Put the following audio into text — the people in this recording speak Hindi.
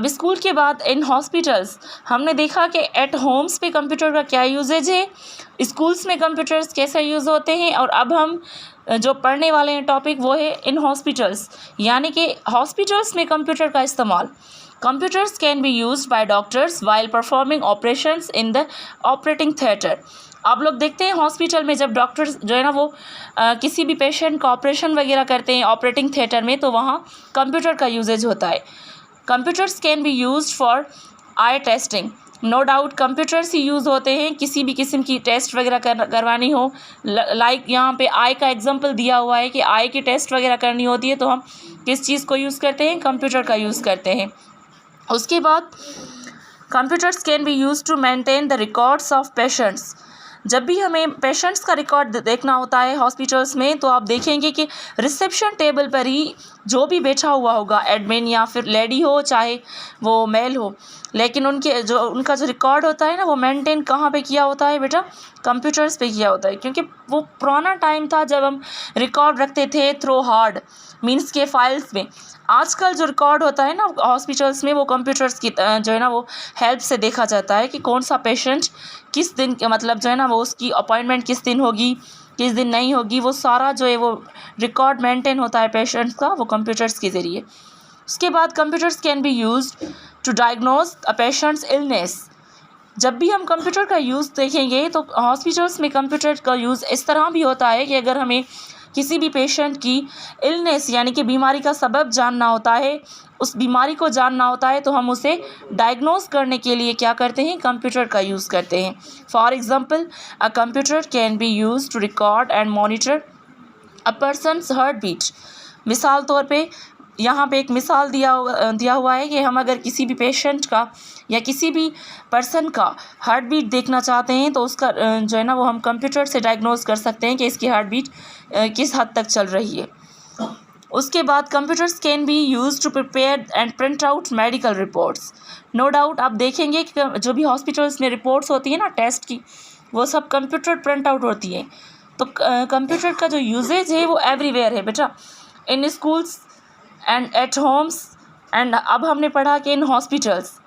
अब स्कूल के बाद इन हॉस्पिटल्स हमने देखा कि एट होम्स पे कंप्यूटर का क्या यूजेज है, स्कूल्स में कंप्यूटर्स कैसे यूज़ होते हैं, और अब हम जो पढ़ने वाले हैं टॉपिक वो है इन हॉस्पिटल्स, यानी कि हॉस्पिटल्स में कंप्यूटर का इस्तेमाल। Computers can be used by doctors while performing operations in the operating theatre. आप लोग देखते हैं हॉस्पिटल में जब डॉक्टर्स जो है ना वो किसी भी पेशेंट का ऑपरेशन वगैरह करते हैं ऑपरेटिंग थिएटर में, तो वहाँ कंप्यूटर का यूजेज होता है। Computers can be used for eye testing. No doubt computers ही यूज़ होते हैं किसी भी किस्म की टेस्ट वगैरह करवानी हो। लाइक यहाँ पे आई का एग्जांपल दिया हुआ है कि आई की टेस्ट वगैरह करनी होती है तो हम किस चीज़ को यूज़ करते हैं, कंप्यूटर का यूज़ करते हैं। उसके बाद computers can be used to maintain the records of patients. जब भी हमें पेशेंट्स का रिकॉर्ड देखना होता है हॉस्पिटल्स में, तो आप देखेंगे कि रिसेप्शन टेबल पर ही जो भी बैठा हुआ होगा, एडमिन या फिर लेडी हो चाहे वो मेल हो, लेकिन उनका जो रिकॉर्ड होता है ना वो मेंटेन कहाँ पे किया होता है बेटा, कंप्यूटर्स पे किया होता है। क्योंकि वो पुराना टाइम था जब हम रिकॉर्ड रखते थे थ्रू हार्ड मीन्स के फाइल्स में। आजकल जो रिकॉर्ड होता है ना हॉस्पिटल्स में वो कंप्यूटर्स की जो है ना वो हेल्प से देखा जाता है कि कौन सा पेशेंट किस दिन मतलब जो है ना वो उसकी अपॉइंटमेंट किस दिन होगी किस दिन नहीं होगी, वो सारा जो है वो रिकॉर्ड मेंटेन होता है पेशेंट्स का वो कंप्यूटर्स के ज़रिए। उसके बाद computers can be used to diagnose a patients illness. जब भी हम कंप्यूटर का यूज़ देखेंगे तो हॉस्पिटल्स में कंप्यूटर का यूज़ इस तरह भी होता है कि अगर हमें किसी भी पेशेंट की इलनेस यानी कि बीमारी का सबब जानना होता है, उस बीमारी को जानना होता है, तो हम उसे डायग्नोज करने के लिए क्या करते हैं, कंप्यूटर का यूज़ करते हैं। For example a computer can be used to record and monitor a person's heart beat. मिसाल तौर पे यहाँ पे एक मिसाल दिया हुआ है कि हम अगर किसी भी पेशेंट का या किसी भी पर्सन का हार्ट बीट देखना चाहते हैं तो उसका जो है ना वो हम कंप्यूटर से डायग्नोज कर सकते हैं कि इसकी हार्ट बीट किस हद तक चल रही है। उसके बाद computers can be use to prepare and print out medical reports. No doubt आप देखेंगे कि जो भी हॉस्पिटल्स में रिपोर्ट्स होती है ना टेस्ट की, वो सब कंप्यूटर प्रिंट आउट होती है। तो कंप्यूटर का जो यूजेज है वो एवरीवेयर है बेटा, इन schools and eight Holmes, and अब हमने पढ़ा कि इन हॉस्पिटल्स।